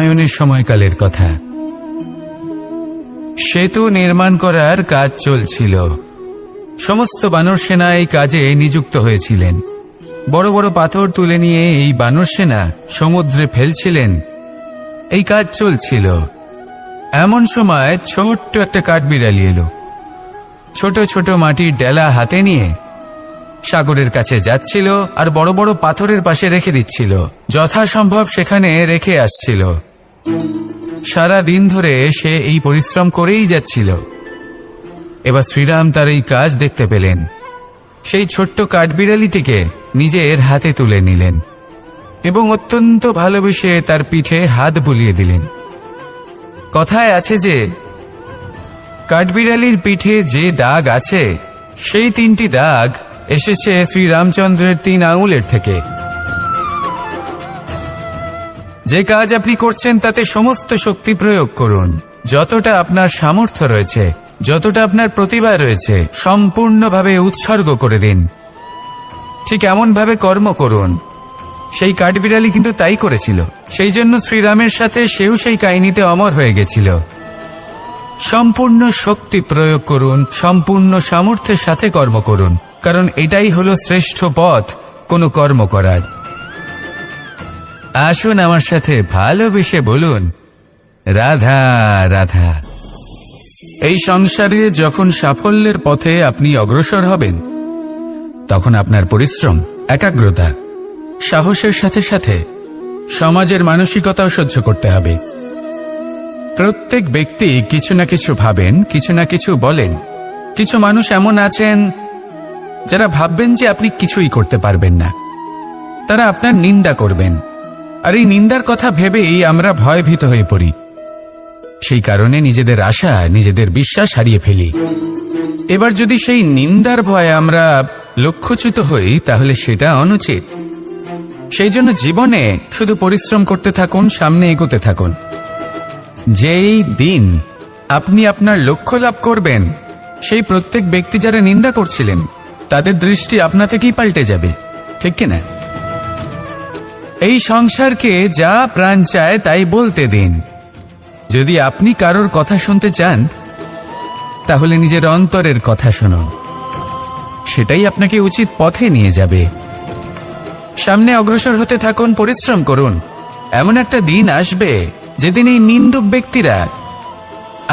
রামায়ণের সময়কালের কথা। সেতু নির্মাণ করার কাজ চলছিল। সমস্ত বানর সেনা এই কাজে নিযুক্ত হয়েছিলেন। বড় বড় পাথর তুলে নিয়ে এই বানর সেনা সমুদ্রে ফেলছিলেন। এই কাজ চলছিল। এমন সময় ছোট্ট একটা কাঠবিড়ালি এলো। ছোট ছোট মাটির ডেলা হাতে নিয়ে সাগরের কাছে যাচ্ছিল আর বড় বড় পাথরের পাশে রেখে দিচ্ছিল। যথাসম্ভব সেখানে রেখে আসছিল। সারা দিন ধরে সে এই পরিশ্রম করেই যাচ্ছিল। এবার শ্রীরাম তার এই কাজ দেখতে পেলেন। সেই ছোট্ট কাঠবিড়ালিটিকে নিজের হাতে তুলে নিলেন এবং অত্যন্ত ভালোবেসে তার পিঠে হাত বুলিয়ে দিলেন। কথায় আছে যে কাঠবিড়ালির পিঠে যে দাগ আছে সেই 3টি দাগ এসেছে শ্রীরামচন্দ্রের 3 আঙুলের থেকে। যে কাজ আপনি করছেন তাতে সমস্ত শক্তি প্রয়োগ করুন। যতটা আপনার সামর্থ্য রয়েছে, যতটা আপনার প্রতিভা রয়েছে, সম্পূর্ণভাবে উৎসর্গ করে দিন। ঠিক এমনভাবে কর্ম করুন। সেই কাঠবিড়ালি কিন্তু তাই করেছিল। সেই জন্য শ্রীরামের সাথে সেও সেই কাহিনীতে অমর হয়ে গেছিল। সম্পূর্ণ শক্তি প্রয়োগ করুন, সম্পূর্ণ সামর্থ্যের সাথে কর্ম করুন, কারণ এটাই হলো শ্রেষ্ঠ পথ কোনো কর্ম করার। আসুন আমার সাথে ভালোবেসে বলুন, রাধা রাধা। এই সংসারে যখন সাফল্যের পথে আপনি অগ্রসর হবেন, তখন আপনার পরিশ্রম, একাগ্রতা, সাহসের সাথে সাথে সমাজের মানসিকতাও সহ্য করতে হবে। প্রত্যেক ব্যক্তি কিছু না কিছু ভাবেন, কিছু না কিছু বলেন। কিছু মানুষ এমন আছেন যারা ভাববেন যে আপনি কিছুই করতে পারবেন না। তারা আপনার নিন্দা করবেন, আর এই নিন্দার কথা ভেবেই আমরা ভয়ভীত হয়ে পড়ি। সেই কারণে নিজেদের আশা, নিজেদের বিশ্বাস হারিয়ে ফেলি। এবার যদি সেই নিন্দার ভয়ে আমরা লক্ষ্যচ্যুত হই, তাহলে সেটা অনুচিত। সেই জন্য জীবনে শুধু পরিশ্রম করতে থাকুন, সামনে এগোতে থাকুন। যেই দিন আপনি আপনার লক্ষ্য লাভ করবেন, সেই প্রত্যেক ব্যক্তি যারা নিন্দা করছিলেন তাদের দৃষ্টি আপনা থেকেই পাল্টে যাবে, ঠিক কিনা? এই সংসারকে যা প্রাণ চায় তাই বলতে দিন। যদি আপনি কারোর কথা শুনতে চান, তাহলে নিজের অন্তরের কথা শুনুন। সেটাই আপনাকে উচিত পথে নিয়ে যাবে। সামনে অগ্রসর হতে থাকুন, পরিশ্রম করুন। এমন একটা দিন আসবে যেদিন এই নিন্দুক ব্যক্তিরা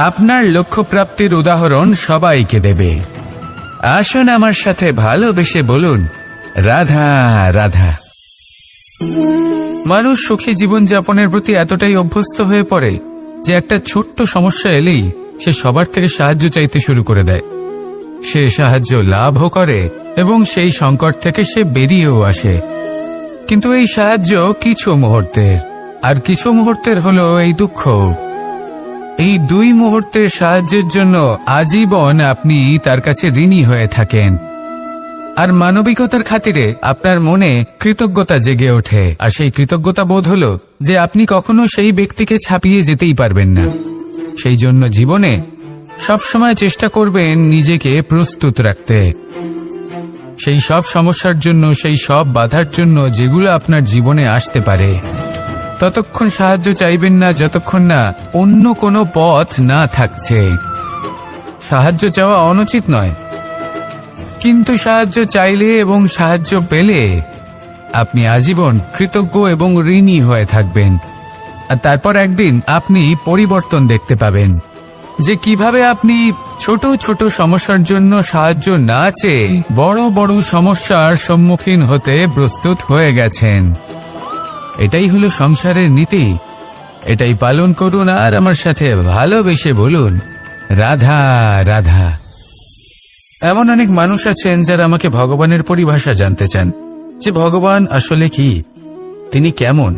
আপনার লক্ষ্য প্রাপ্তির উদাহরণ সবাইকে দেবে। আসুন আমার সাথে ভালোবেসে বলুন, রাধা রাধা। মানুষ সুখী জীবনযাপনের প্রতি এতটাই অভ্যস্ত হয়ে পড়ে যে একটা ছোট্ট সমস্যা এলেই সে সবার থেকে সাহায্য চাইতে শুরু করে দেয়। সে সাহায্য লাভও করে এবং সেই সংকট থেকে সে বেরিয়েও আসে। কিন্তু এই সাহায্য কিছু মুহূর্তের, আর কিছু মুহূর্তের হলো এই দুঃখ। এই 2 মুহূর্তের সাহায্যের জন্য আজীবন আপনি তার কাছে ঋণী হয়ে থাকেন। আর মানবিকতার খাতিরে আপনার মনে কৃতজ্ঞতা জেগে ওঠে। আর সেই কৃতজ্ঞতা বোধ হলো যে আপনি কখনো সেই ব্যক্তিকে ছাপিয়ে যেতেই পারবেন না। সেই জন্য জীবনে সবসময় চেষ্টা করবেন নিজেকে প্রস্তুত রাখতে। সেই সব সমস্যার জন্য, সেই সব বাধার জন্য যেগুলো আপনার জীবনে আসতে পারে। ততক্ষণ সাহায্য চাইবেন না যতক্ষণ না অন্য কোনো পথ না থাকছে। সাহায্য চাওয়া অনুচিত নয়, কিন্তু সাহায্য চাইলে এবং সাহায্য পেলে আপনি আজীবন কৃতজ্ঞ এবং ঋণী হয়ে থাকবেন। আর তারপর একদিন আপনি পরিবর্তন দেখতে পাবেন যে কিভাবে আপনি ছোট ছোট সমস্যার জন্য সাহায্য না চেয়ে বড় বড় সমস্যার সম্মুখীন হতে প্রস্তুত হয়ে গেছেন। এটাই হলো সংসারের নীতি। এটাই পালন করুন আর আমার সাথে ভালোবেসে বলুন, রাধা রাধা। এমন অনেক মানুষ আছেন যারা আমাকে ভগবানের পরিভাষা জানতে চান, যে ভগবান আসলে কি, তিনি কেমন।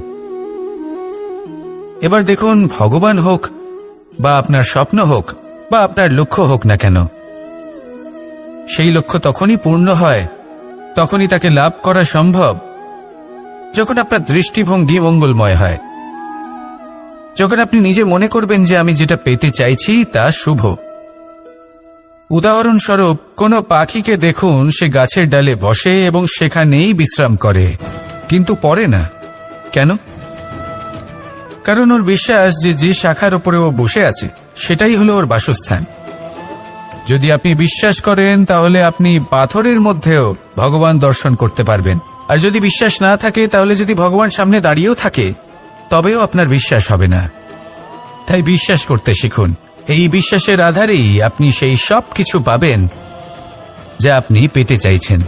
এবার দেখুন, ভগবান হোক বা আপনার স্বপ্ন হোক বা আপনার লক্ষ্য হোক না কেন, সেই লক্ষ্য তখনই পূর্ণ হয়, তখনই তাকে লাভ করা সম্ভব যখন আপনার দৃষ্টিভঙ্গি মঙ্গলময় হয়। যখন আপনি নিজে মনে করবেন যে আমি যেটা পেতে চাইছি তা শুভ। উদাহরণস্বরূপ, কোনো পাখিকে দেখুন, সে গাছের ডালে বসে এবং সেখানেই বিশ্রাম করে, কিন্তু পড়ে না। কেন? কারণ ওর বিশ্বাস যে যে শাখার উপরে ও বসে আছে সেটাই হলো ওর বাসস্থান। যদি আপনি বিশ্বাস করেন তাহলে আপনি পাথরের মধ্যেও ভগবান দর্শন করতে পারবেন, আর যদি বিশ্বাস না থাকে তাহলে যদি ভগবান সামনে দাঁড়িয়েও থাকে তবেও আপনার বিশ্বাস হবে না। তাই বিশ্বাস করতে শিখুন। এই বিশ্বাসের আধারেই আপনি সেই সব কিছু পাবেন যা আপনি পেতে চাইছেন।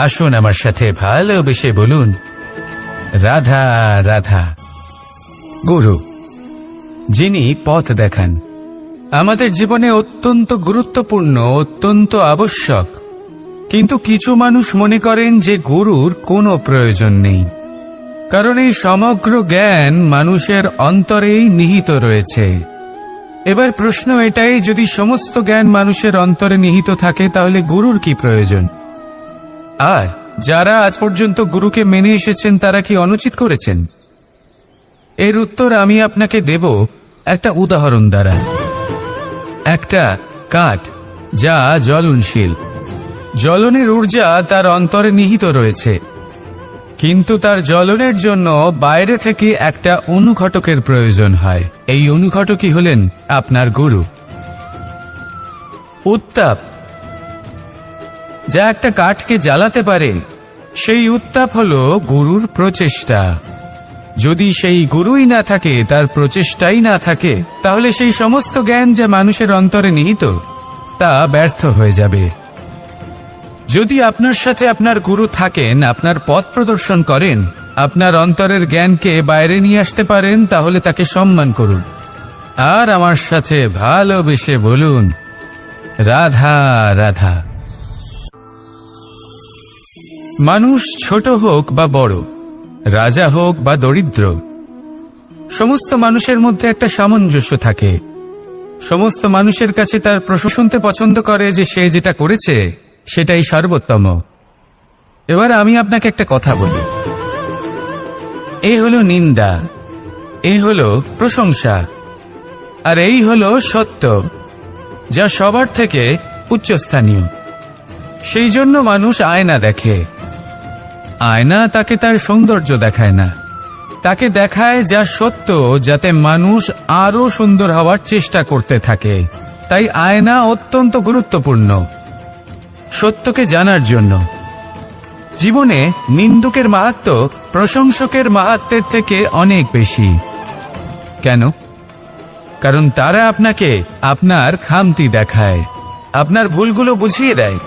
আসুন আমার সাথে ভালোবেসে বলুন, রাধা রাধা। গুরু, যিনি পথ দেখান, আমাদের জীবনে অত্যন্ত গুরুত্বপূর্ণ, অত্যন্ত আবশ্যক। কিন্তু কিছু মানুষ মনে করেন যে গুরুর কোনো প্রয়োজন নেই, কারণ এই সমগ্র জ্ঞান মানুষের অন্তরেই নিহিত রয়েছে। এবার প্রশ্ন এটাই, যদি সমস্ত জ্ঞান মানুষের অন্তরে নিহিত থাকে তাহলে গুরুর কি প্রয়োজন? আর যারা আজ পর্যন্ত গুরুকে মেনে এসেছেন তারা কি অনুচিত করেছেন? এর উত্তর আমি আপনাকে দেব একটা উদাহরণ দ্বারা। একটা কাঠ যা জ্বলনশীল, জ্বলনের ঊর্জা তার অন্তরে নিহিত রয়েছে, কিন্তু তার জ্বলনের জন্য বাইরে থেকে একটা অনুঘটকের প্রয়োজন হয়। এই অনুঘটকই হলেন আপনার গুরু। উত্তাপ যা একটা কাঠকে জ্বালাতে পারে, সেই উত্তাপ হলো গুরুর প্রচেষ্টা। যদি সেই গুরুই না থাকে, তার প্রচেষ্টাই না থাকে, তাহলে সেই সমস্ত জ্ঞান যা মানুষের অন্তরে নিহিত তা ব্যর্থ হয়ে যাবে। যদি আপনার সাথে আপনার গুরু থাকেন, আপনার পথ প্রদর্শন করেন, আপনার অন্তরের জ্ঞানকে বাইরে নিয়ে আসতে পারেন, তাহলে তাকে সম্মান করুন। আর আমার সাথে ভালোবেসে বলুন, রাধা রাধা। মানুষ ছোট হোক বা বড়, রাজা হোক বা দরিদ্র, সমস্ত মানুষের মধ্যে একটা সামঞ্জস্য থাকে। সমস্ত মানুষের কাছে তার প্রশংসা শুনতে পছন্দ করে যে সে যেটা করেছে সেটাই সর্বোত্তম। এবার আমি আপনাকে একটা কথা বলি, এই হলো নিন্দা, এই হলো প্রশংসা, আর এই হলো সত্য, যা সবার থেকে উচ্চস্থানীয়। সেই জন্য মানুষ আয়না দেখে। আয়না তাকে তার সৌন্দর্য দেখায় না, তাকে দেখায় যা সত্য, যাতে মানুষ আরো সুন্দর হওয়ার চেষ্টা করতে থাকে। তাই আয়না অত্যন্ত গুরুত্বপূর্ণ সত্যকে জানার জন্য। জীবনে নিন্দুকের মাহাত্ম্য প্রশংসকের মাহাত্ম্যের থেকে অনেক বেশি। কেন? কারণ তারা আপনাকে আপনার খামতি দেখায়, আপনার ভুলগুলো বুঝিয়ে দেয়,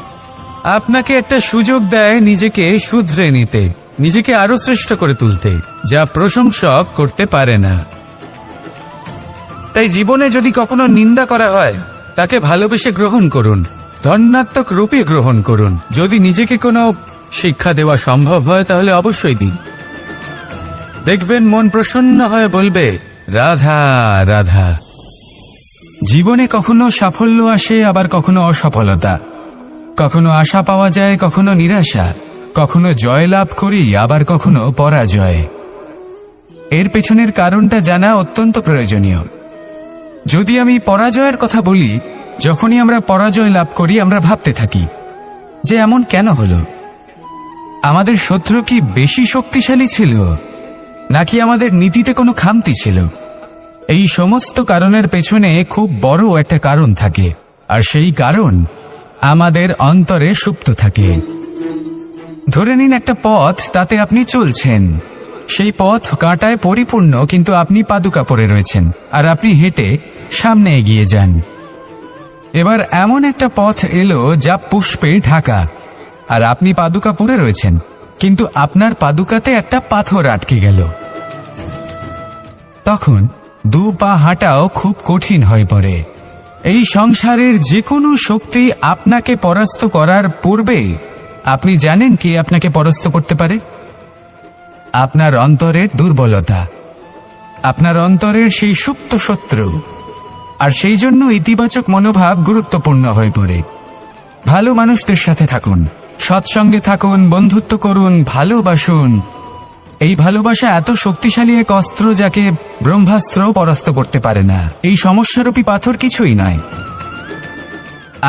আপনাকে একটা সুযোগ দেয় নিজেকে শুধরে নিতে, নিজেকে আরো শ্রেষ্ঠ করে তুলতে, যা প্রশংসক করতে পারে না। তাই জীবনে যদি কখনো নিন্দা করা হয়, তাকে ভালোবেসে গ্রহণ করুন, ধন্যাত্মক রূপে গ্রহণ করুন। যদি নিজেকে কোনো শিক্ষা দেওয়া সম্ভব হয় তাহলে অবশ্যই দিন। দেখবেন মন প্রসন্ন হয়ে বলবে, রাধা রাধা। জীবনে কখনো সাফল্য আসে, আবার কখনো অসফলতা, কখনো আশা পাওয়া যায়, কখনো নিরাশা, কখনো জয় লাভ করি, আবার কখনো পরাজয়। এর পেছনের কারণটা জানা অত্যন্ত প্রয়োজনীয়। যদি আমি পরাজয়ের কথা বলি, যখনই আমরা পরাজয় লাভ করি আমরা ভাবতে থাকি যে এমন কেন হলো? আমাদের শত্রু কি বেশি শক্তিশালী ছিল, নাকি আমাদের নীতিতে কোনো খামতি ছিল? এই সমস্ত কারণের পেছনে খুব বড় একটা কারণ থাকে, আর সেই কারণ আমাদের অন্তরে সুপ্ত থাকে। ধরে নিন একটা পথ, তাতে আপনি চলছেন, সেই পথ কাঁটায় পরিপূর্ণ, কিন্তু আপনি পাদুকা পরে রয়েছেন, আর আপনি হেঁটে সামনে এগিয়ে যান। এবার এমন একটা পথ এলো যা পুষ্পে ঢাকা, আর আপনি পাদুকা পরে রয়েছেন, কিন্তু আপনার পাদুকাতে একটা পাথর আটকে গেল। তখন দু পা হাঁটাও খুব কঠিন হয়ে পড়ে। এই সংসারের যে কোনো শক্তি আপনাকে পরাস্ত করার পূর্বে আপনি জানেন কি আপনাকে পরাস্ত করতে পারে? আপনার অন্তরের দুর্বলতা, আপনার অন্তরের সেই সুপ্ত শত্রু। আর সেই জন্য ইতিবাচক মনোভাব গুরুত্বপূর্ণ হয়ে পড়ে। ভালো মানুষদের সাথে থাকুন, সৎসঙ্গে থাকুন, বন্ধুত্ব করুন, ভালোবাসুন। এই ভালোবাসা এত শক্তিশালী এক অস্ত্র যাকে ব্রহ্মাস্ত্র পরাস্ত করতে পারে না। এই সমস্যারূপী পাথর কিছুই নয়।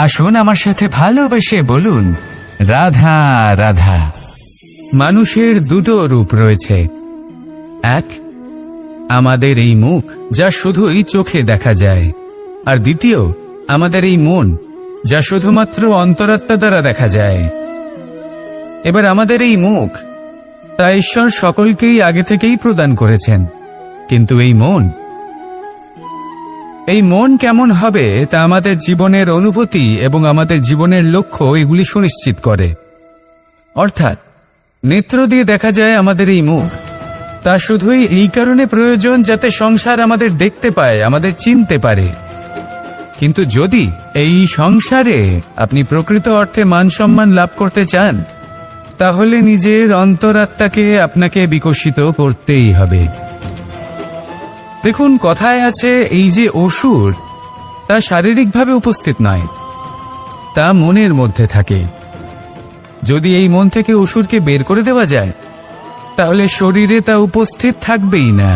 আসুন আমার সাথে ভালোবেসে বলুন, রাধা রাধা। মানুষের দুটো রূপ রয়েছে, এক আমাদের এই মুখ, যা শুধুই চোখে দেখা যায়, আর দ্বিতীয় আমাদের এই মন, যা শুধুমাত্র অন্তরাত্মা দ্বারা দেখা যায়। এবার আমাদের এই মুখ, তা ঈশ্বর সকলকেই আগে থেকেই প্রদান করেছেন, কিন্তু এই মন কেমন হবে তা আমাদের জীবনের অনুভূতি এবং আমাদের জীবনের লক্ষ্য এগুলি সুনিশ্চিত করে। অর্থাৎ নেত্র দিয়ে দেখা যায় আমাদের এই মুখ, তা শুধুই এই কারণে প্রয়োজন যাতে সংসার আমাদের দেখতে পায়, আমাদের চিনতে পারে। কিন্তু যদি এই সংসারে আপনি প্রকৃত অর্থে মান সম্মান লাভ করতে চান, তাহলে নিজের অন্তরাত্মাকে আপনাকে বিকশিত করতেই হবে। দেখুন, কথায় আছে এই যে অসুর, তা শারীরিকভাবে উপস্থিত নয়, তা মনের মধ্যে থাকে। যদি এই মন থেকে অসুরকে বের করে দেওয়া যায়, তাহলে শরীরে তা উপস্থিত থাকবেই না।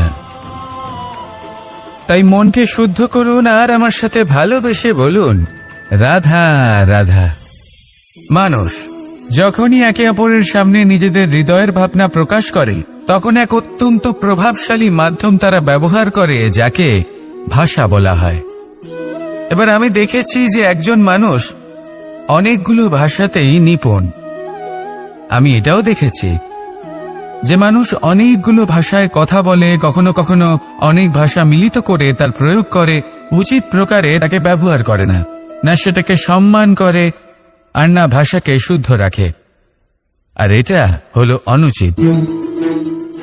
তাই মনকে শুদ্ধ করুন আর আমার সাথে ভালোবেসে বলুন, রাধা রাধা। মানুষ যখনই একে অপরের সামনে নিজেদের হৃদয়ের ভাবনা প্রকাশ করে, তখন এক অত্যন্ত প্রভাবশালী মাধ্যম তারা ব্যবহার করে, যাকে ভাষা বলা হয়। এবার আমি দেখেছি যে একজন মানুষ অনেকগুলো ভাষাতেই নিপুণ। আমি এটাও দেখেছি যে মানুষ অনেকগুলো ভাষায় কথা বলে, কখনো কখনো অনেক ভাষা মিলিত করে তার প্রয়োগ করে, উচিত প্রকারে তাকে ব্যবহার করে না, না সেটাকে সম্মান করে, আর না ভাষাকে শুদ্ধ রাখে। আর এটা হলো অনুচিত।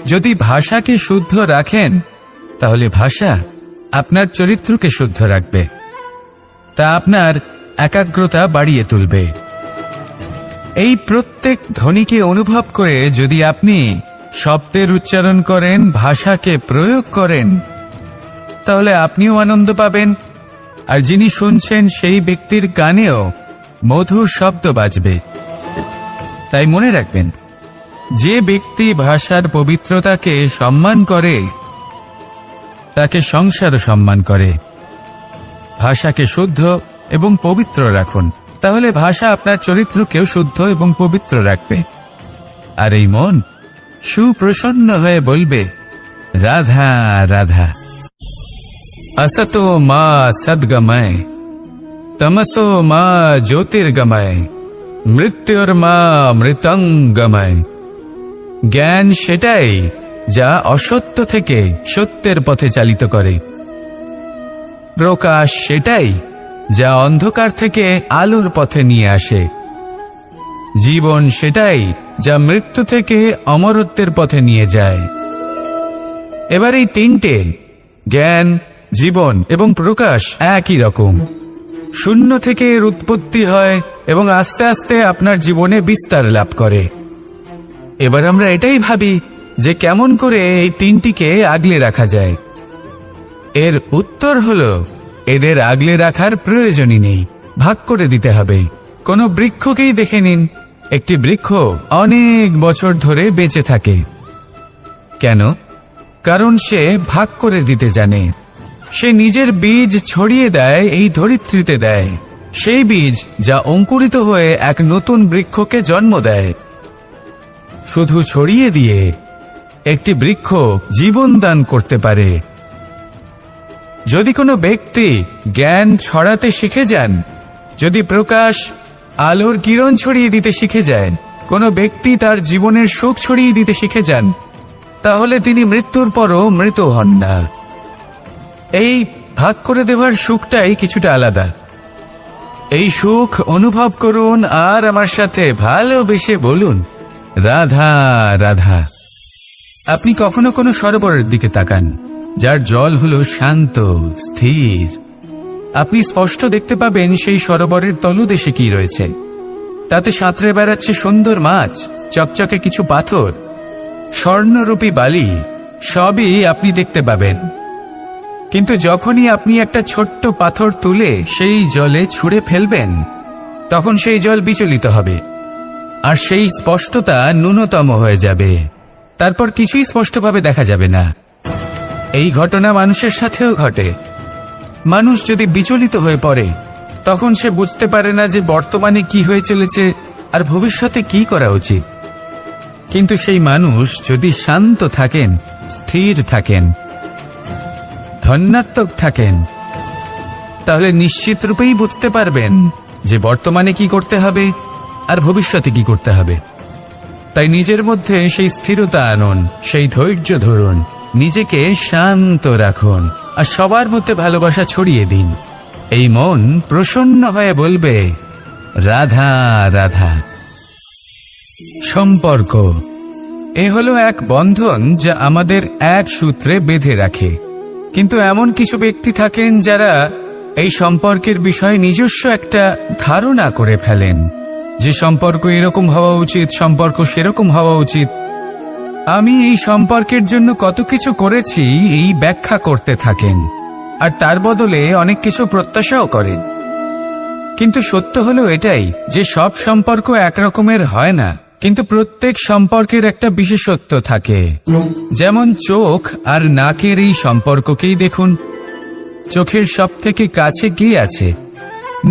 যদি ভাষাকে শুদ্ধ রাখেন, তাহলে ভাষা আপনার চরিত্রকে শুদ্ধ রাখবে, তা আপনার একাগ্রতা বাড়িয়ে তুলবে। এই প্রত্যেক ধ্বনিকে অনুভব করে যদি আপনি শব্দের উচ্চারণ করেন, ভাষাকে প্রয়োগ করেন, তাহলে আপনিও আনন্দ পাবেন, আর যিনি শুনছেন সেই ব্যক্তির কানেও মধুর শব্দ বাজবে। তাই মনে রাখবেন, যে ব্যক্তি ভাষার পবিত্রতাকে সম্মান করে, তাকে সংসারও সম্মান করে। ভাষাকে শুদ্ধ এবং পবিত্র রাখুন, তাহলে ভাষা আপনার চরিত্রকেও শুদ্ধ এবং পবিত্র রাখবে। আর এই মন সুপ্রসন্ন হয়ে বলবে, রাধা রাধা। असतो मा सद्गमय, तमसो मा ज्योतिर्गमय, মৃত্যুর্মা মৃতঙ্গময়। জ্ঞান সেটাই যা অসত্য থেকে সত্যের পথে চালিত করে। প্রকাশ সেটাই যা অন্ধকার থেকে আলোর পথে নিয়ে আসে। জীবন সেটাই যা মৃত্যু থেকে অমরত্বের পথে নিয়ে যায়। এবার এই তিনটে, জ্ঞান, জীবন এবং প্রকাশ, একই রকম। শূন্য থেকে এর উৎপত্তি হয় এবং আস্তে আস্তে আপনার জীবনে বিস্তার লাভ করে। এবার আমরা এটাই ভাবি যে কেমন করে এই তিনটিকে আগলে রাখা যায়। এর উত্তর হলো, এদের আগলে রাখার প্রয়োজনই নেই, ভাগ করে দিতে হবে। কোনো বৃক্ষকেই দেখে নিন, একটি বৃক্ষ অনেক বছর ধরে বেঁচে থাকে। কেন? কারণ সে ভাগ করে দিতে জানে। সে নিজের বীজ ছড়িয়ে দেয়, এই ধরিত্রীতে দেয়, সেই বীজ যা অঙ্কুরিত হয়ে এক নতুন বৃক্ষকে জন্ম দেয়। শুধু ছড়িয়ে দিয়ে একটি বৃক্ষ জীবন দান করতে পারে। যদি কোনো ব্যক্তি জ্ঞান ছড়াতে শিখে যান, যদি প্রকাশ, আলোর কিরণ ছড়িয়ে দিতে শিখে যায়, কোনো ব্যক্তি তার জীবনের সুখ ছড়িয়ে দিতে শিখে যান, তাহলে তিনি মৃত্যুর পরও মৃত হন না। এই ভাগ করে দেওয়ার সুখটাই কিছুটা আলাদা। এই সুখ অনুভব করুন আর আমার সাথে ভালোবেসে বলুন, রাধা রাধা। আপনি কখনো কোনো সরোবরের দিকে তাকান, যার জল হলো শান্ত, স্থির। আপনি স্পষ্ট দেখতে পাবেন সেই সরোবরের তলদেশে কি রয়েছে। তাতে সাঁতরে বেড়াচ্ছে সুন্দর মাছ, চকচকে কিছু পাথর, স্বর্ণরূপী বালি, সবই আপনি দেখতে পাবেন। কিন্তু যখনই আপনি একটা ছোট্ট পাথর তুলে সেই জলে ছুঁড়ে ফেলবেন, তখন সেই জল বিচলিত হবে, আর সেই স্পষ্টতা ন্যূনতম হয়ে যাবে। তারপর কিছুই স্পষ্টভাবে দেখা যাবে না। এই ঘটনা মানুষের সাথেও ঘটে। মানুষ যদি বিচলিত হয়ে পড়ে, তখন সে বুঝতে পারে না যে বর্তমানে কি হয়ে চলেছে আর ভবিষ্যতে কি করা উচিত। কিন্তু সেই মানুষ যদি শান্ত থাকেন, স্থির থাকেন, ধন্যাত্মক থাকেন, তাহলে নিশ্চিত রূপেই বুঝতে পারবেন যে বর্তমানে কি করতে হবে আর ভবিষ্যতে কি করতে হবে। তাই নিজের মধ্যে সেই স্থিরতা আনুন, সেই ধৈর্য ধরুন, নিজেকে শান্ত রাখুন আর সবার মধ্যে ভালোবাসা ছড়িয়ে দিন। এই মন প্রসন্ন হয়ে বলবে, রাধা রাধা। সম্পর্ক এ হলো এক বন্ধন যা আমাদের এক সূত্রে বেঁধে রাখে। কিন্তু এমন কিছু ব্যক্তি থাকেন যারা এই সম্পর্কের বিষয়ে নিজস্ব একটা ধারণা করে ফেলেন যে সম্পর্ক এরকম হওয়া উচিত, সম্পর্ক সেরকম হওয়া উচিত। আমি এই সম্পর্কের জন্য কত কিছু করেছি এই ব্যাখ্যা করতে থাকেন আর তার বদলে অনেক কিছু প্রত্যাশাও করেন। কিন্তু সত্য হলো এটাই যে সব সম্পর্ক একরকমের হয় না, কিন্তু প্রত্যেক সম্পর্কের একটা বিশেষত্ব থাকে। যেমন চোখ আর নাকের এই সম্পর্ককেই দেখুন। চোখের সব থেকে কাছে কি আছে?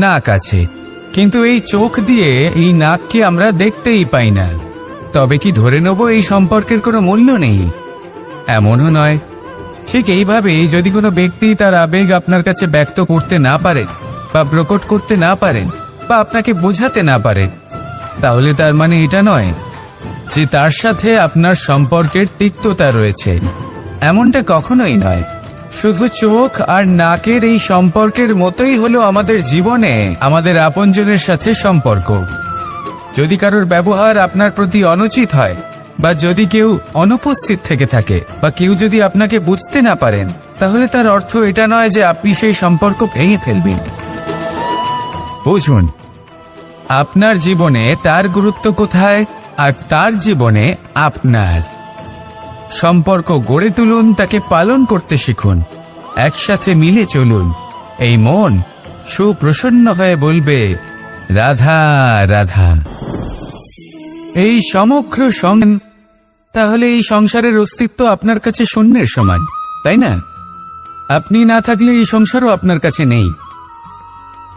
নাক আছে, কিন্তু এই চোখ দিয়ে এই নাককে আমরা দেখতেই পাই না। তবে কি ধরে নেব এই সম্পর্কের কোনো মূল্য নেই? এমনও নয়। ঠিক এইভাবেই যদি কোনো ব্যক্তি তার আবেগ আপনার কাছে ব্যক্ত করতে না পারেন বা প্রকট করতে না পারেন বা আপনাকে বোঝাতে না পারেন, তাহলে তার মানে এটা নয় যে তার সাথে আপনার সম্পর্কের তিক্ততা রয়েছে। এমনটা কখনোই নয়। শুধু চোখ আর নাকের এই সম্পর্কের মতোই হলো আমাদের জীবনে আমাদের আপনজনের সাথে সম্পর্ক। যদি কারোর ব্যবহার আপনার প্রতি অনুচিত হয় বা যদি কেউ অনুপস্থিত থেকে থাকে বা কেউ যদি আপনাকে বুঝতে না পারেন, তাহলে তার অর্থ এটা নয় যে আপনি সেই সম্পর্ক ভেঙে ফেলবেন। বুঝুন, আপনার জীবনে তার গুরুত্ব কোথায় আর তার জীবনে আপনার। সম্পর্ক গড়ে তুলুন, তাকে পালন করতে শিখুন, একসাথে মিলে চলুন। এই মন সুপ্রসন্ন হয়ে বলবে, রাধা রাধা। এই সমগ্র তাহলে এই সংসারের অস্তিত্ব আপনার কাছে শূন্যের সমান, তাই না? আপনি না থাকলে এই সংসারও আপনার কাছে নেই।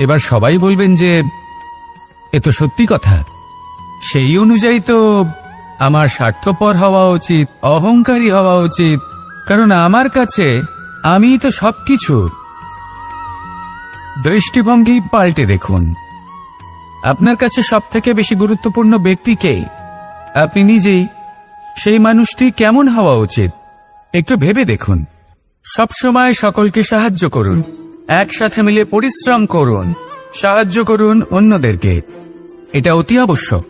এবার সবাই বলবেন যে এ তো সত্যি কথা। সেই অনুযায়ী তো আমার স্বার্থপর হওয়া উচিত, অহংকারী হওয়া উচিত, কারণ আমার কাছে আমিই তো সবকিছু। দৃষ্টিভঙ্গি পাল্টে দেখুন। আপনার কাছে সবথেকে বেশি গুরুত্বপূর্ণ ব্যক্তি কে? আপনি নিজেই। সেই মানুষটি কেমন হওয়া উচিত একটু ভেবে দেখুন। সবসময় সকলকে সাহায্য করুন, একসাথে মিলে পরিশ্রম করুন, সাহায্য করুন অন্যদেরকে। এটা অতি আবশ্যক।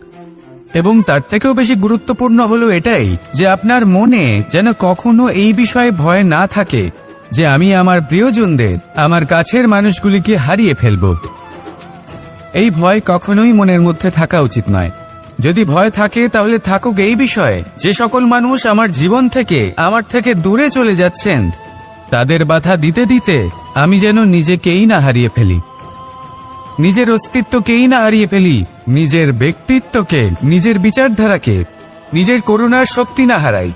এবং তার থেকেও বেশি গুরুত্বপূর্ণ হলো এটাই যে আপনার মনে যেন কখনো এই বিষয়ে ভয় না থাকে যে আমি আমার প্রিয়জনদের, আমার কাছের মানুষগুলিকে হারিয়ে ফেলব। এই ভয় কখনোই মনের মধ্যে থাকা উচিত নয়। যদি ভয় থাকে তাহলে থাকুক এই বিষয়ে যে সকল মানুষ আমার জীবন থেকে, আমার থেকে দূরে চলে যাচ্ছেন, তাদের বাধা দিতে দিতে আমি যেন নিজেকেই না হারিয়ে ফেলি, নিজের অস্তিত্বকেই না হারিয়ে ফেলি, নিজের ব্যক্তিত্বকে, নিজের বিচারধারাকে, নিজের করুণার শক্তি না হারাই।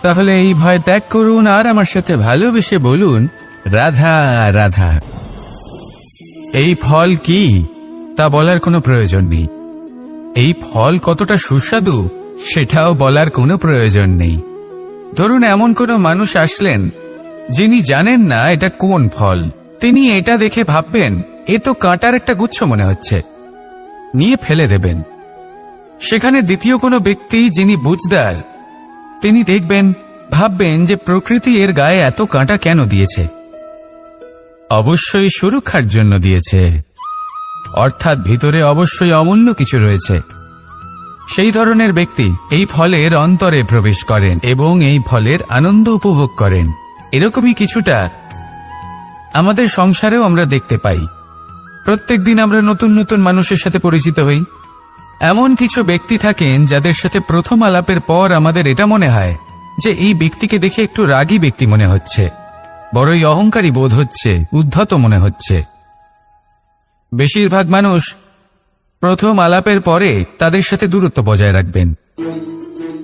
তাহলে এই ভয় ত্যাগ করুন আর আমার সাথে ভালোবেসে বলুন, রাধা রাধা। এই ফল কি তা বলার কোনো প্রয়োজন নেই। এই ফল কতটা সুস্বাদু সেটাও বলার কোনো প্রয়োজন নেই। ধরুন এমন কোনো মানুষ আসলেন যিনি জানেন না এটা কোন ফল। তিনি এটা দেখে ভাববেন এ তো কাঁটার একটা গুচ্ছ মনে হচ্ছে, নিয়ে ফেলে দেবেন। সেখানে দ্বিতীয় কোনো ব্যক্তি যিনি বুঝদার, তিনি দেখবেন, ভাববেন যে প্রকৃতি এর গায়ে এত কাঁটা কেন দিয়েছে? অবশ্যই সুরক্ষার জন্য দিয়েছে, অর্থাৎ ভিতরে অবশ্যই অমূল্য কিছু রয়েছে। সেই ধরনের ব্যক্তি এই ফলের অন্তরে প্রবেশ করেন এবং এই ফলের আনন্দ উপভোগ করেন। এরকমই কিছুটা আমাদের সংসারেও আমরা দেখতে পাই। প্রত্যেক দিন আমরা নতুন নতুন মানুষের সাথে পরিচিত হই। এমন কিছু ব্যক্তি থাকেন যাদের সাথে প্রথম আলাপের পর আমাদের এটা মনে হয় যে এই ব্যক্তিকে দেখে একটু রাগী ব্যক্তি মনে হচ্ছে, বড়ই অহংকারী বোধ হচ্ছে, উদ্ধত মনে হচ্ছে। বেশিরভাগ মানুষ প্রথম আলাপের পরে তাদের সাথে দূরত্ব বজায় রাখবেন।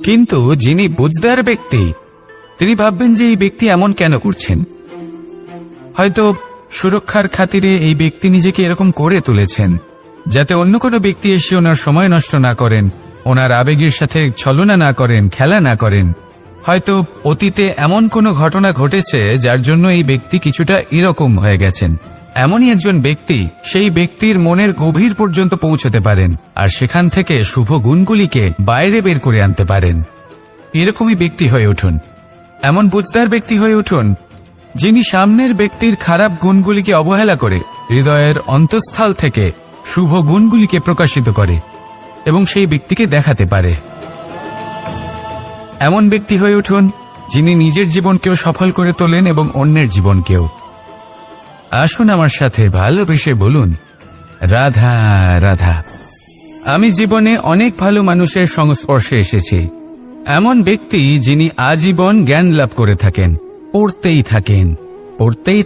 কিন্তু যিনি বুঝদার ব্যক্তি, তিনি ভাববেন যে এই ব্যক্তি এমন কেন করছেন। হয়তো সুরক্ষার খাতিরে এই ব্যক্তি নিজেকে এরকম করে তুলেছেন যাতে অন্য কোনো ব্যক্তি এসে ওনার সময় নষ্ট না করেন, ওনার আবেগের সাথে ছলনা না করেন, খেলা না করেন। হয়তো অতীতে এমন কোনো ঘটনা ঘটেছে যার জন্য এই ব্যক্তি কিছুটা এরকম হয়ে গেছেন। এমনই একজন ব্যক্তি সেই ব্যক্তির মনের গভীর পর্যন্ত পৌঁছতে পারেন আর সেখান থেকে শুভ গুণগুলিকে বাইরে বের করে আনতে পারেন। এরকমই ব্যক্তি হয়ে উঠুন। এমন বুঝদার ব্যক্তি হয়ে উঠুন যিনি সামনের ব্যক্তির খারাপ গুণগুলিকে অবহেলা করে হৃদয়ের অন্তঃস্থল থেকে শুভ গুণগুলিকে প্রকাশিত করে এবং সেই ব্যক্তিকে দেখাতে পারে। এমন ব্যক্তি হয়ে উঠুন যিনি নিজের জীবনকেও সফল করে তোলেন এবং অন্যের জীবনকেও। আসুন আমার সাথে ভালোবেসে বলুন, রাধা রাধা। আমি জীবনে অনেক ভালো মানুষের সংস্পর্শে এসেছি। এমন ব্যক্তি যিনি আজীবন জ্ঞান লাভ করে থাকেন, পড়তেই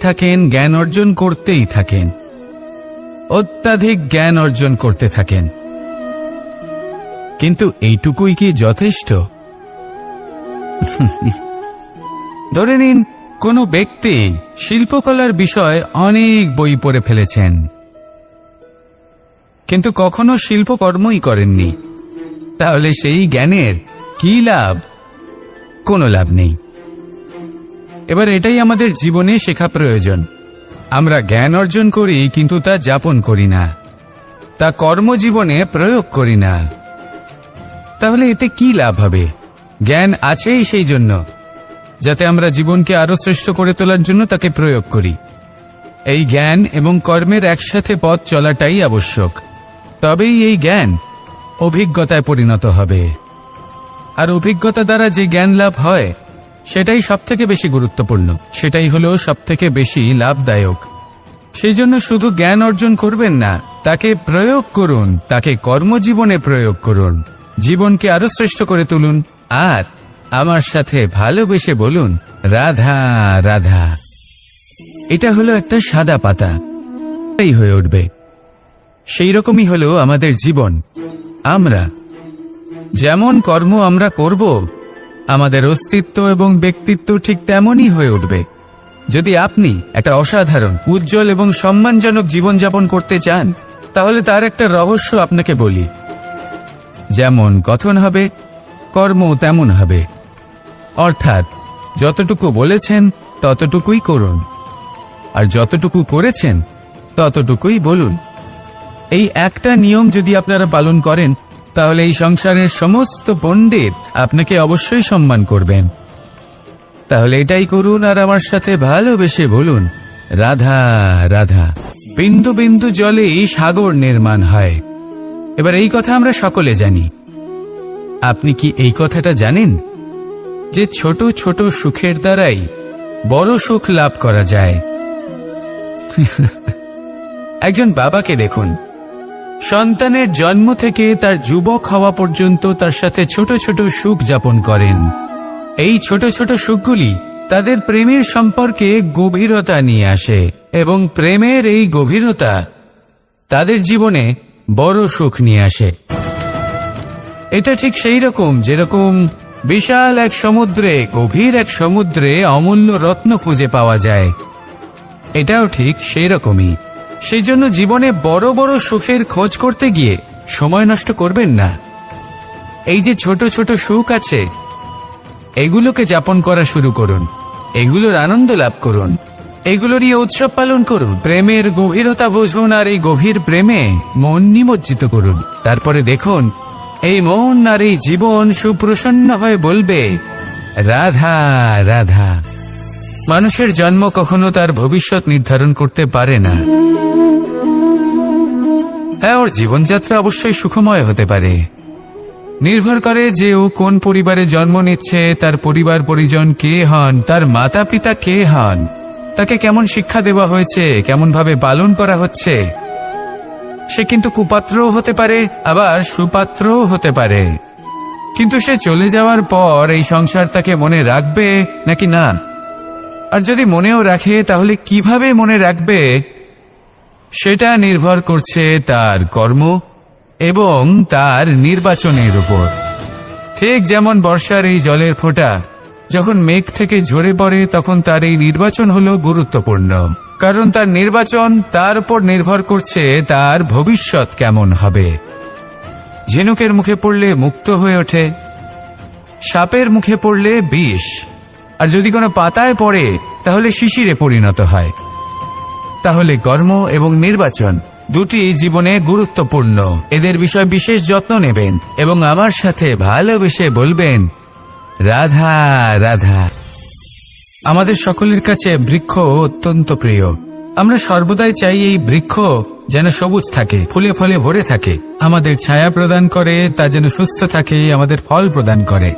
থাকেন, জ্ঞান অর্জন করতেই থাকেন, অত্যাধিক জ্ঞান অর্জন করতে থাকেন। কিন্তু এইটুকুই কি যথেষ্ট? ধরে নিন কোনো ব্যক্তি শিল্পকলার বিষয়ে অনেক বই পড়ে ফেলেছেন, কিন্তু কখনো শিল্পকর্মই করেননি। তাহলে সেই জ্ঞানের কি লাভ? কোনো লাভ নেই। এবার এটাই আমাদের জীবনে শেখা প্রয়োজন। আমরা জ্ঞান অর্জন করি কিন্তু তা যাপন করি না, তা কর্মজীবনে প্রয়োগ করি না। তাহলে এতে কি লাভ হবে? জ্ঞান আছেই সেই জন্য যাতে আমরা জীবনকে আরো শ্রেষ্ঠ করে তোলার জন্য তাকে প্রয়োগ করি। এই জ্ঞান এবং কর্মের একসাথে পথ চলাটাই আবশ্যক। তবেই এই জ্ঞান অভিজ্ঞতায় পরিণত হবে। আর অভিজ্ঞতা দ্বারা যে জ্ঞান লাভ হয় সেটাই সবথেকে বেশি গুরুত্বপূর্ণ, সেটাই হলো সবথেকে বেশি লাভদায়ক। সেই জন্য শুধু জ্ঞান অর্জন করবেন না, তাকে প্রয়োগ করুন, তাকে কর্মজীবনে প্রয়োগ করুন, জীবনকে আরো শ্রেষ্ঠ করে তুলুন। আর আমার সাথে ভালোবেসে বলুন, রাধা রাধা। এটা হলো একটা সাদা পাতা, এই হয়ে উঠবে। সেই রকমই হলো আমাদের জীবন। আমরা যেমন কর্ম আমরা করব, আমাদের অস্তিত্ব এবং ব্যক্তিত্ব ঠিক তেমনই হয়ে উঠবে। যদি আপনি একটা অসাধারণ, উজ্জ্বল এবং সম্মানজনক জীবনযাপন করতে চান, তাহলে তার একটা রহস্য আপনাকে বলি। যেমন কথন হবে, কর্ম তেমন হবে। অর্থাৎ যতটুকু বলেছেন ততটুকুই করুন, আর যতটুকু করেছেন ততটুকুই বলুন। এই একটা নিয়ম যদি আপনারা পালন করেন, তাহলে এই সংসারের সমস্ত পণ্ডিত আপনাকে অবশ্যই সম্মান করবেন। তাহলে এটাই করুন আর আমার সাথে ভালোবেসে বলুন, রাধা রাধা। বিন্দু বিন্দু জলেই সাগর নির্মাণ হয়। এবার এই কথা আমরা সকলে জানি। আপনি কি এই কথাটা জানেন যে ছোট ছোট সুখের দ্বারাই বড় সুখ লাভ করা যায়? একজন বাবাকে দেখুন, সন্তানের জন্ম থেকে তার যুবক হওয়া পর্যন্ত তার সাথে ছোট ছোট সুখ যাপন করেন। এই ছোট ছোট সুখগুলি তাদের প্রেমের সম্পর্কে গভীরতা নিয়ে আসে এবং প্রেমের এই গভীরতা তাদের জীবনে বড় সুখ নিয়ে আসে। এটা ঠিক সেই রকম যেরকম বিশাল এক সমুদ্রে, গভীর এক সমুদ্রে অমূল্য রত্ন খুঁজে পাওয়া যায়। এটাও ঠিক সেই রকমই। সেই জন্য জীবনে বড় বড় সুখের খোঁজ করতে গিয়ে সময় নষ্ট করবেন না। এই যে ছোট ছোট সুখ আছে, এগুলোকে যাপন করা শুরু করুন, এগুলোর আনন্দ লাভ করুন, এগুলো নিয়ে উৎসব পালন করুন, প্রেমের গভীরতা বুঝুন আর এই গভীর প্রেমে মন নিমজ্জিত করুন। তারপরে দেখুন এই মন আর এই জীবন সুপ্রসন্ন হয়ে বলবে, রাধা রাধা। মানুষের জন্ম কখনো তার ভবিষ্যৎ নির্ধারণ করতে পারে না। হ্যাঁ, ওর জীবনযাত্রা অবশ্যই সুখময় হতে পারে। নির্ভর করে যে ও কোন পরিবারে জন্ম নিচ্ছে, তার পরিবার পরিজন কে হন, তার মাতা পিতা কে হন, তাকে কেমন শিক্ষা দেওয়া হয়েছে, কেমন ভাবে পালন করা হচ্ছে। সে কিন্তু কুপাত্রও হতে পারে, আবার সুপাত্রও হতে পারে। কিন্তু সে চলে যাওয়ার পর এই সংসার তাকে মনে রাখবে নাকি না? আর যদি মনেও রাখে, তাহলে কিভাবে মনে রাখবে সেটা নির্ভর করছে তার কর্ম এবং তার নির্বাচনের উপর। ঠিক যেমন বর্ষার এই জলের ফোঁটা যখন মেঘ থেকে ঝরে পড়ে, তখন তার এই নির্বাচন হলো গুরুত্বপূর্ণ, কারণ তার নির্বাচন তার উপর নির্ভর করছে তার ভবিষ্যৎ কেমন হবে। ঝিনুকের মুখে পড়লে মুক্ত হয়ে ওঠে, সাপের মুখে পড়লে বিষ, আর যদি কোনো পাতায় পড়ে তাহলে শিশিরে পরিণত হয়। তাহলে কর্ম এবং নির্বাচন দুটি জীবনে গুরুত্বপূর্ণ। এদের বিষয়ে বিশেষ যত্ন নেবেন এবং আমার সাথে ভালোবেসে বলবেন, রাধা রাধা। আমাদের সকলের কাছে বৃক্ষ অত্যন্ত প্রিয়। আমরা সর্বদাই চাই এই বৃক্ষ যেন সবুজ থাকে, ফুলে ফলে ভরে থাকে, আমাদের ছায়া প্রদান করে, তা যেন সুস্থ থাকে, আমাদের ফল প্রদান করে।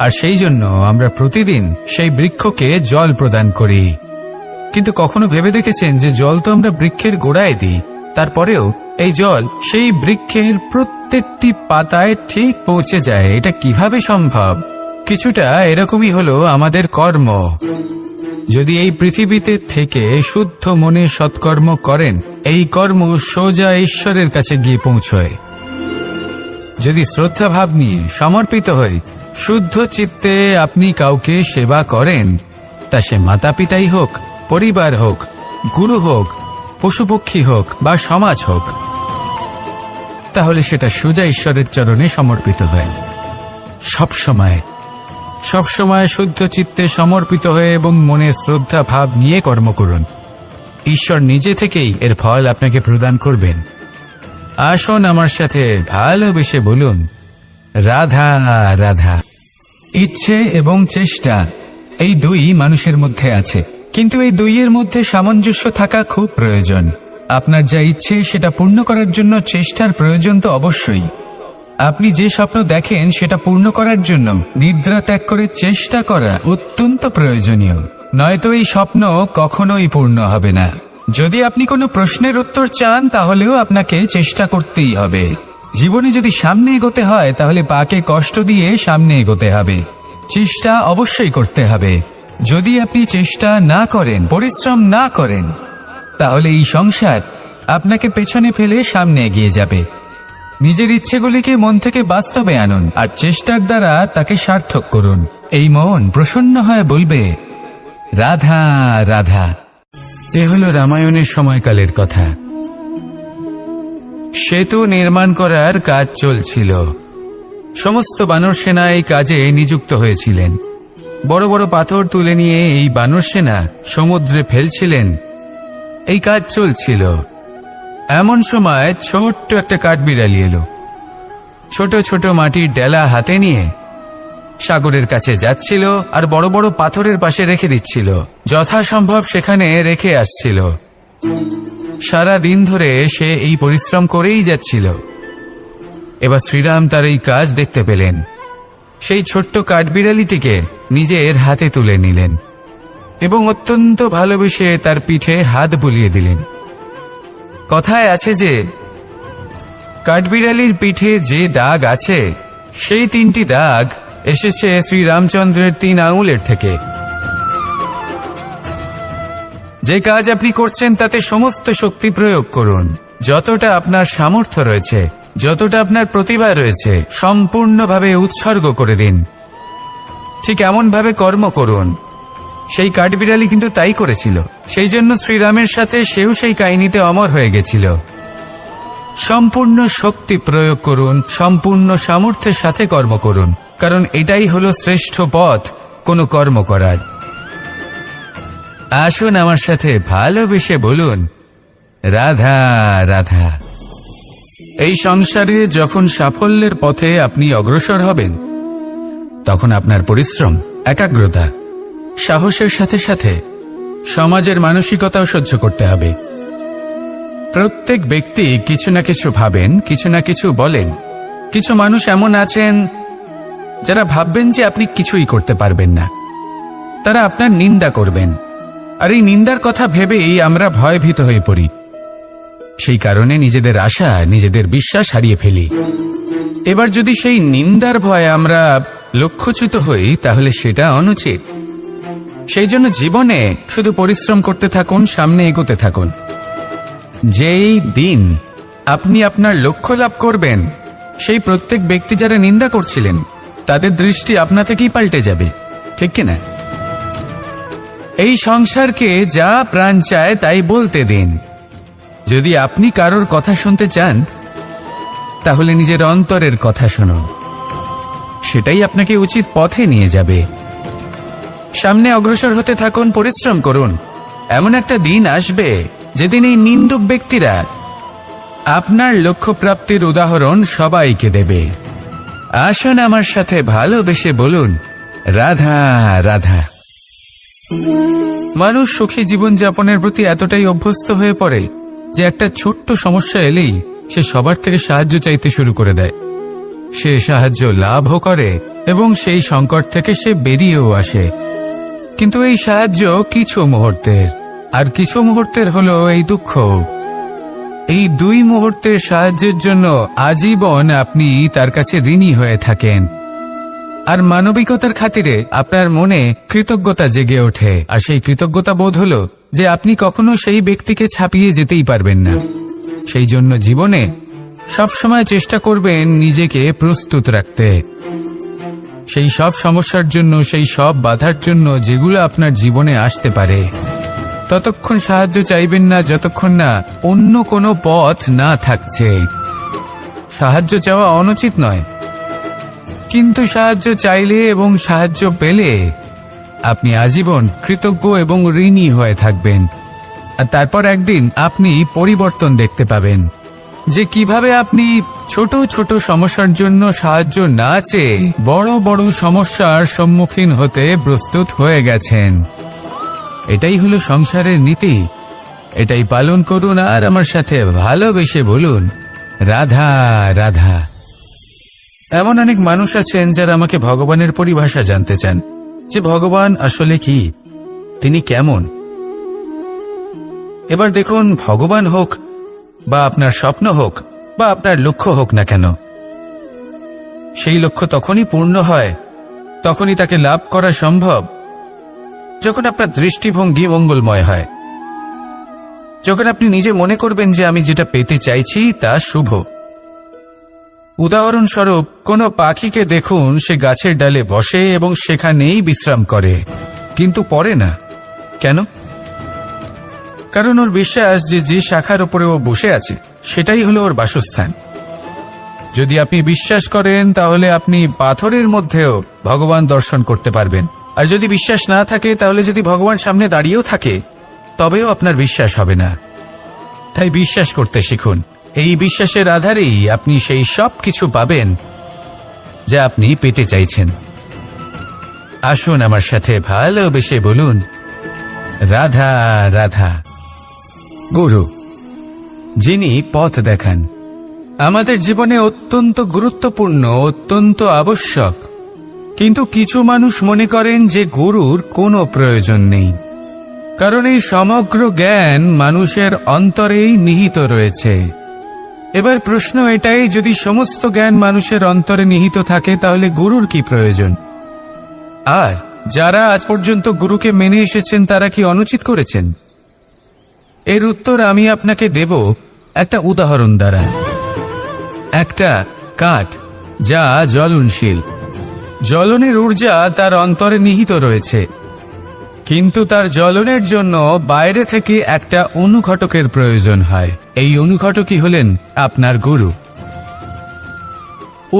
আর সেই জন্য আমরা প্রতিদিন সেই বৃক্ষকে জল প্রদান করি। কিন্তু কখনো ভেবে দেখেছেন যে জল তো আমরা বৃক্ষের গোড়ায় দিই, তারপরেও এই জল সেই বৃক্ষের প্রত্যেকটি পাতায় ঠিক পৌঁছে যায়? এটা কিভাবে সম্ভব? কিছুটা এরকমই হলো আমাদের কর্ম। যদি এই পৃথিবীতে থেকে শুদ্ধ মনে সৎকর্ম করেন, এই কর্ম সোজা ঈশ্বরের কাছে গিয়ে পৌঁছয়। যদি শ্রদ্ধা ভাব নিয়ে সমর্পিত হয়ে শুদ্ধ চিত্তে আপনি কাউকে সেবা করেন, তা সে মাতা পিতাই হোক, পরিবার হোক, গুরু হোক, পশুপক্ষী হোক বা সমাজ হোক, তাহলে সেটা সোজা ঈশ্বরের চরণে সমর্পিত হয়। সবসময় শুদ্ধ চিত্তে সমর্পিত হয়ে এবং মনে শ্রদ্ধা ভাব নিয়ে কর্ম করুন। ঈশ্বর নিজে থেকেই এর ফল আপনাকে প্রদান করবেন। আসুন আমার সাথে ভালোবেসে বলুন, রাধা রাধা। ইচ্ছে এবং চেষ্টা এই দুই মানুষের মধ্যে আছে, কিন্তু এই দুইয়ের মধ্যে সামঞ্জস্য থাকা খুব প্রয়োজন। আপনার যা ইচ্ছে সেটা পূর্ণ করার জন্য চেষ্টার প্রয়োজন তো অবশ্যই। আপনি যে স্বপ্ন দেখেন সেটা পূর্ণ করার জন্য নিদ্রা ত্যাগ করে চেষ্টা করা অত্যন্ত প্রয়োজনীয়, নয়তো এই স্বপ্ন কখনোই পূর্ণ হবে না। যদি আপনি কোনো প্রশ্নের উত্তর চান তাহলেও আপনাকে চেষ্টা করতেই হবে। জীবনে যদি সামনে এগোতে হয় তাহলে পাকে কষ্ট দিয়ে সামনে এগোতে হবে, চেষ্টা অবশ্যই করতে হবে। যদি আপনি চেষ্টা না করেন, পরিশ্রম না করেন, তাহলে এই সংসার আপনাকে পেছনে ফেলে সামনে এগিয়ে যাবে। নিজের ইচ্ছেগুলিকে মন থেকে বাস্তবে আনুন আর চেষ্টার দ্বারা তাকে সার্থক করুন। এই মন প্রসন্ন হয়ে বলবে, রাধা রাধা। এ হলো রামায়ণের সময়কালের কথা। সেতু নির্মাণ করার কাজ চলছিল। সমস্ত বানর সেনা এই কাজে নিযুক্ত হয়েছিলেন। বড় বড় পাথর তুলে নিয়ে এই বানর সেনা সমুদ্রে ফেলছিলেন। এই কাজ চলছিল। এমন সময় ছোট্ট একটা কাঠবিড়ালি এলো। ছোট ছোট মাটির ডেলা হাতে নিয়ে সাগরের কাছে যাচ্ছিল আর বড় বড় পাথরের পাশে রেখে দিচ্ছিল, যথাসম্ভব সেখানে রেখে আসছিল। সারা দিন ধরে সে এই পরিশ্রম করেই যাচ্ছিল। এবার শ্রীরাম তার এই কাজ দেখতে পেলেন। সেই ছোট্ট কাঠবিড়ালিটিকে নিজের হাতে তুলে নিলেন এবং অত্যন্ত ভালোবেসে তার পিঠে হাত বুলিয়ে দিলেন। কথায় আছে যে কাঠবিড়ালির পিঠে যে দাগ আছে সেই 3টি দাগ এসেছে শ্রীরামচন্দ্রের 3 আঙুলের থেকে। যে কাজ আপনি করছেন তাতে সমস্ত শক্তি প্রয়োগ করুন। যতটা আপনার সামর্থ্য রয়েছে, যতটা আপনার প্রতিভা রয়েছে, সম্পূর্ণভাবে উৎসর্গ করে দিন। ঠিক এমনভাবে কর্ম করুন। সেই কাঠবিড়ালি কিন্তু তাই করেছিল। সেই জন্য শ্রীরামের সাথে সেও সেই কাহিনীতে অমর হয়ে গেছিল। সম্পূর্ণ শক্তি প্রয়োগ করুন, সম্পূর্ণ সামর্থ্যের সাথে কর্ম করুন, কারণ এটাই হলো শ্রেষ্ঠ পথ কোনো কর্ম করার। আসুন আমার সাথে ভালোবেসে বলুন, রাধা রাধা। এই সংসারে যখন সাফল্যের পথে আপনি অগ্রসর হবেন, তখন আপনার পরিশ্রম, একাগ্রতা, সাহসের সাথে সাথে সমাজের মানসিকতাও সহ্য করতে হবে। প্রত্যেক ব্যক্তি কিছু না কিছু ভাবেন, কিছু না কিছু বলেন। কিছু মানুষ এমন আছেন যারা ভাববেন যে আপনি কিছুই করতে পারবেন না। তারা আপনার নিন্দা করবেন, আর এই নিন্দার কথা ভেবেই আমরা ভয়ভীত হয়ে পড়ি। সেই কারণে নিজেদের আশা, নিজেদের বিশ্বাস হারিয়ে ফেলি। এবার যদি সেই নিন্দার ভয়ে আমরা লক্ষ্যচ্যুত হই তাহলে সেটা অনুচিত। সেই জন্য জীবনে শুধু পরিশ্রম করতে থাকুন, সামনে এগোতে থাকুন। যেই দিন আপনি আপনার লক্ষ্য লাভ করবেন, সেই প্রত্যেক ব্যক্তি যারা নিন্দা করছিলেন তাদের দৃষ্টি আপনা থেকেই পাল্টে যাবে, ঠিক কিনা? এই সংসারকে যা প্রাণ চায় তাই বলতে দিন। যদি আপনি কারোর কথা শুনতে চান তাহলে নিজের অন্তরের কথা শুনুন। সেটাই আপনাকে উচিত পথে নিয়ে যাবে। সামনে অগ্রসর হতে থাকুন, পরিশ্রম করুন। এমন একটা দিন আসবে যেদিন এই নিন্দুক ব্যক্তিরা আপনার লক্ষ্য প্রাপ্তির উদাহরণ সবাইকে দেবে। আসুন আমার সাথে ভালোবেসে বলুন, রাধা রাধা। মানুষ সুখী জীবনযাপনের প্রতি এতটাই অভ্যস্ত হয়ে পড়ে যে একটা ছোট্ট সমস্যা এলেই সে সবার থেকে সাহায্য চাইতে শুরু করে দেয়। সে সাহায্য লাভও করে এবং সেই সংকট থেকে সে বেরিয়েও আসে। কিন্তু এই সাহায্য কিছু মুহূর্তের, আর কিছু মুহূর্তের হলো এই দুঃখ। এই 2 মুহূর্তের সাহায্যের জন্য আজীবন আপনি তার কাছে ঋণী হয়ে থাকেন। আর মানবিকতার খাতিরে আপনার মনে কৃতজ্ঞতা জেগে ওঠে, আর সেই কৃতজ্ঞতা বোধ হলো যে আপনি কখনো সেই ব্যক্তিকে ছাপিয়ে যেতেই পারবেন না। সেই জন্য জীবনে সবসময় চেষ্টা করবেন নিজেকে প্রস্তুত রাখতে সেই সব সমস্যার জন্য, সেই সব বাধার জন্য যেগুলো আপনার জীবনে আসতে পারে। ততক্ষণ সাহায্য চাইবেন না যতক্ষণ না অন্য কোনো পথ না থাকছে। সাহায্য চাওয়া অনুচিত নয়, কিন্তু সাহায্য চাইলে এবং সাহায্য পেলে আপনি আজীবন কৃতজ্ঞ এবং ঋণী হয়ে থাকবেন। আর তারপর একদিন আপনি পরিবর্তন দেখতে পাবেন যে কিভাবে আপনি ছোট ছোট সমস্যার জন্য সাহায্য না চেয়ে বড় বড় সমস্যার সম্মুখীন হতে প্রস্তুত হয়ে গেছেন। এটাই হলো সংসারের নীতি। এটাই পালন করুন আর আমার সাথে ভালোবেসে বলুন, রাধা রাধা। এমন অনেক মানুষ আছেন যারা আমাকে ভগবানের পরিভাষা জানতে চান, যে ভগবান আসলে কি, তিনি কেমন। এবার দেখুন, ভগবান হোক বা আপনার স্বপ্ন হোক বা আপনার লক্ষ্য হোক না কেন, সেই লক্ষ্য তখনই পূর্ণ হয়, তখনই তাকে লাভ করা সম্ভব যখন আপনার দৃষ্টিভঙ্গি মঙ্গলময় হয়, যখন আপনি নিজে মনে করবেন যে আমি যেটা পেতে চাইছি তা শুভ। উদাহরণস্বরূপ, কোনো পাখিকে দেখুন, সে গাছের ডালে বসে এবং সেখানেই বিশ্রাম করে, কিন্তু পড়ে না। কেন? কারণ ওর বিশ্বাস যে যে শাখার উপরে ও বসে আছে সেটাই হলো ওর বাসস্থান। যদি আপনি বিশ্বাস করেন তাহলে আপনি পাথরের মধ্যেও ভগবান দর্শন করতে পারবেন। আর যদি বিশ্বাস না থাকে, তাহলে যদি ভগবান সামনে দাঁড়িয়েও থাকে তবেও আপনার বিশ্বাস হবে না। তাই বিশ্বাস করতে শিখুন। এই বিশ্বাসের আধারেই আপনি সেই সব কিছু পাবেন যা আপনি পেতে চাইছেন। আসুন আমার সাথে ভালোবেসে বলুন, রাধা রাধা। গুরু, যিনি পথ দেখান, আমাদের জীবনে অত্যন্ত গুরুত্বপূর্ণ, অত্যন্ত আবশ্যক। কিন্তু কিছু মানুষ মনে করেন যে গুরুর কোনো প্রয়োজন নেই, কারণ এই সমগ্র জ্ঞান মানুষের অন্তরেই নিহিত রয়েছে। এবার প্রশ্ন এটাই, যদি সমস্ত জ্ঞান মানুষের অন্তরে নিহিত থাকে তাহলে গুরুর কি প্রয়োজন? আর যারা আজ পর্যন্ত গুরুকে মেনে এসেছেন তারা কি অনুচিত করেছেন? এর উত্তর আমি আপনাকে দেব একটা উদাহরণ দ্বারা। একটা কাঠ যা জ্বলনশীল, জ্বলনের ঊর্জা তার অন্তরে নিহিত রয়েছে, কিন্তু তার জ্বলনের জন্য বাইরে থেকে একটা অনুঘটকের প্রয়োজন হয়। এই অনুঘটকই হলেন আপনার গুরু।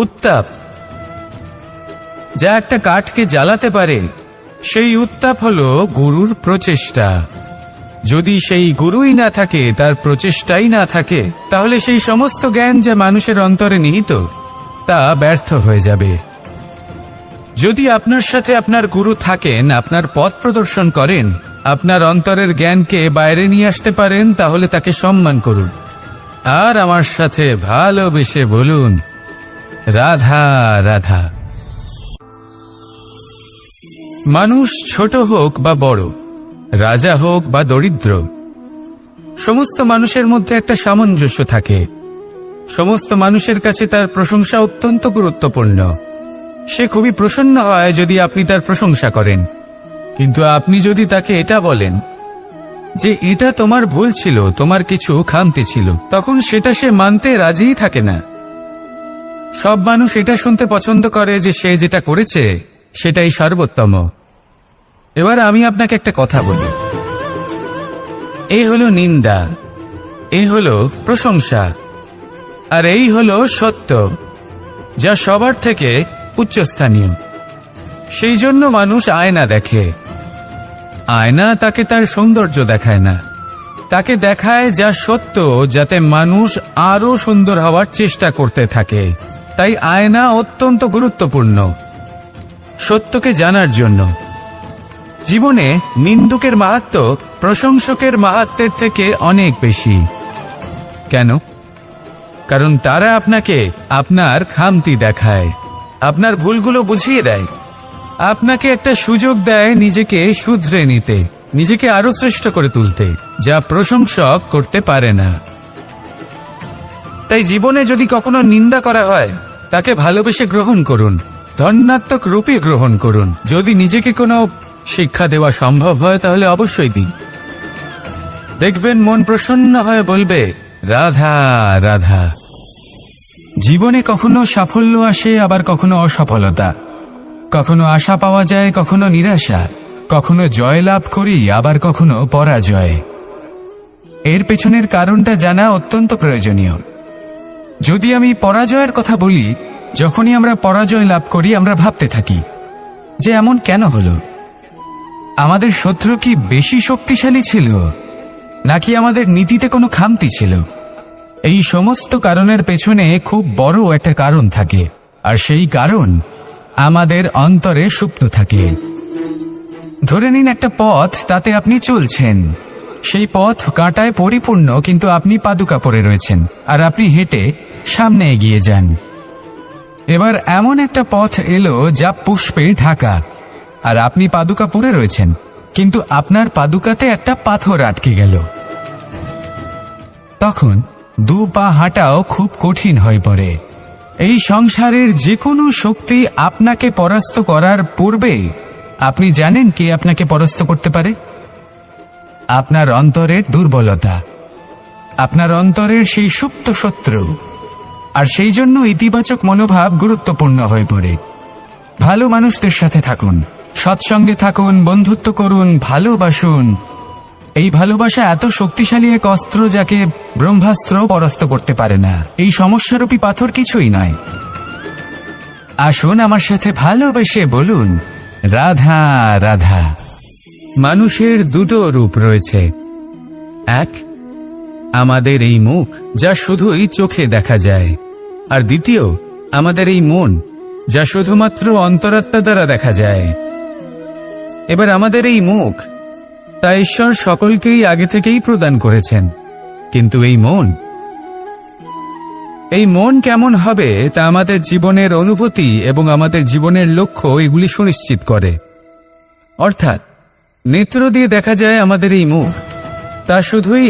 উত্তাপ যা একটা কাঠকে জ্বালাতে পারে, সেই উত্তাপ হলো গুরুর প্রচেষ্টা। যদি সেই গুরুই না থাকে, তার প্রচেষ্টাই না থাকে, তাহলে সেই সমস্ত জ্ঞান যা মানুষের অন্তরে নিহিত তা ব্যর্থ হয়ে যাবে। যদি আপনার সাথে আপনার গুরু থাকেন, আপনার পথ প্রদর্শন করেন, আপনার অন্তরের জ্ঞানকে বাইরে নিয়ে আসতে পারেন, তাহলে তাকে সম্মান করুন আর আমার সাথে ভালোবেসে বলুন, রাধা রাধা। মানুষ ছোট হোক বা বড়, রাজা হোক বা দরিদ্র, সমস্ত মানুষের মধ্যে একটা সামঞ্জস্য থাকে। সমস্ত মানুষের কাছে তার প্রশংসা অত্যন্ত গুরুত্বপূর্ণ। সে খুবই প্রসন্ন হয় যদি আপনি তার প্রশংসা করেন, কিন্তু আপনি যদি তাকে এটা বলেন যে এটা তোমার ভুল ছিল, তোমার কিছু খামতি ছিল, তখন সেটা সে মানতে রাজিই থাকে না। সব মানুষ এটা শুনতে পছন্দ করে যে সে যেটা করেছে সেটাই সর্বোত্তম। এবার আমি আপনাকে একটা কথা বলি, এই হলো নিন্দা, এই হলো প্রশংসা, আর এই হলো সত্য, যা সবার থেকে উচ্চস্থানীয়। সেই জন্য মানুষ আয়না দেখে। আয়না তাকে তার সৌন্দর্য দেখায় না, তাকে দেখায় যা সত্য, যাতে মানুষ আরো সুন্দর হওয়ার চেষ্টা করতে থাকে। তাই আয়না অত্যন্ত গুরুত্বপূর্ণ সত্যকে জানার জন্য। জীবনে নিন্দুকের মাহাত্ম্য প্রশংসকের মাহাত্ম্যের থেকে অনেক বেশি। কেন? কারণ তারা আপনাকে আপনার খামতি দেখায়, আপনার ভুলগুলো বুঝিয়ে দেয়, আপনাকে একটা সুযোগ দেয় নিজেকে শুধরে নিতে, নিজেকে আরো শ্রেষ্ঠ করে তুলতে, যা প্রশংসক করতে পারে না। তাই জীবনে যদি কখনো নিন্দা করা হয়, তাকে ভালোবেসে গ্রহণ করুন, ধন্যাত্মক রূপে গ্রহণ করুন। যদি নিজেকে কোনো শিক্ষা দেওয়া সম্ভব হয় তাহলে অবশ্যই দিন। দেখবেন মন প্রসন্ন হয়ে বলবে, রাধা রাধা। জীবনে কখনো সাফল্য আসে, আবার কখনো অসফলতা, কখনো আশা পাওয়া যায়, কখনো নিরাশা, কখনো জয় লাভ করি, আবার কখনো পরাজয়। এর পেছনের কারণটা জানা অত্যন্ত প্রয়োজনীয়। যদি আমি পরাজয়ের কথা বলি, যখনই আমরা পরাজয় লাভ করি আমরা ভাবতে থাকি যে এমন কেন হলো? আমাদের শত্রু কি বেশি শক্তিশালী ছিল, নাকি আমাদের নীতিতে কোনো খামতি ছিল? এই সমস্ত কারণের পেছনে খুব বড় একটা কারণ থাকে, আর সেই কারণ আমাদের অন্তরে সুপ্ত থাকে। ধরে নিন একটা পথ, তাতে আপনি চলছেন, সেই পথ কাঁটায় পরিপূর্ণ, কিন্তু আপনি পাদুকা পরে রয়েছেন আর আপনি হেঁটে সামনে এগিয়ে যান। এবার এমন একটা পথ এলো যা পুষ্পে ঢাকা, আর আপনি পাদুকা পরে রয়েছেন, কিন্তু আপনার পাদুকাতে একটা পাথর আটকে গেল। তখন দু পা হাঁটাও খুব কঠিন হয়ে পড়ে। এই সংসারের যে কোনো শক্তি আপনাকে পরাস্ত করার পূর্বে আপনি জানেন কে আপনাকে পরাস্ত করতে পারে? আপনার অন্তরের দুর্বলতা, আপনার অন্তরের সেই সুপ্ত শত্রু। আর সেই জন্য ইতিবাচক মনোভাব গুরুত্বপূর্ণ হয়ে পড়ে। ভালো মানুষদের সাথে থাকুন, সৎসঙ্গে থাকুন, বন্ধুত্ব করুন, ভালোবাসুন। এই ভালোবাসা এত শক্তিশালী এক অস্ত্র যাকে ব্রহ্মাস্ত্র পরাস্ত করতে পারে না। এই সমস্যারূপী পাথর কিছুই নয়। আসুন আমার সাথে ভালোবেসে বলুন, রাধা রাধা। মানুষের দুটো রূপ রয়েছে। এক, আমাদের এই মুখ, যা শুধুই চোখে দেখা যায়, আর দ্বিতীয় আমাদের এই মন, যা শুধুমাত্র অন্তরাত্মা দ্বারা দেখা যায়। এবার আমাদের এই মুখ, তা ঈশ্বর সকলকেই আগে থেকেই প্রদান করেছেন, কিন্তু এই মন কেমন হবে তা আমাদের জীবনের অনুভূতি এবং আমাদের জীবনের লক্ষ্য এগুলি সুনিশ্চিত করে। অর্থাৎ নেত্র দিয়ে দেখা যায় আমাদের এই মুখ, তা শুধুই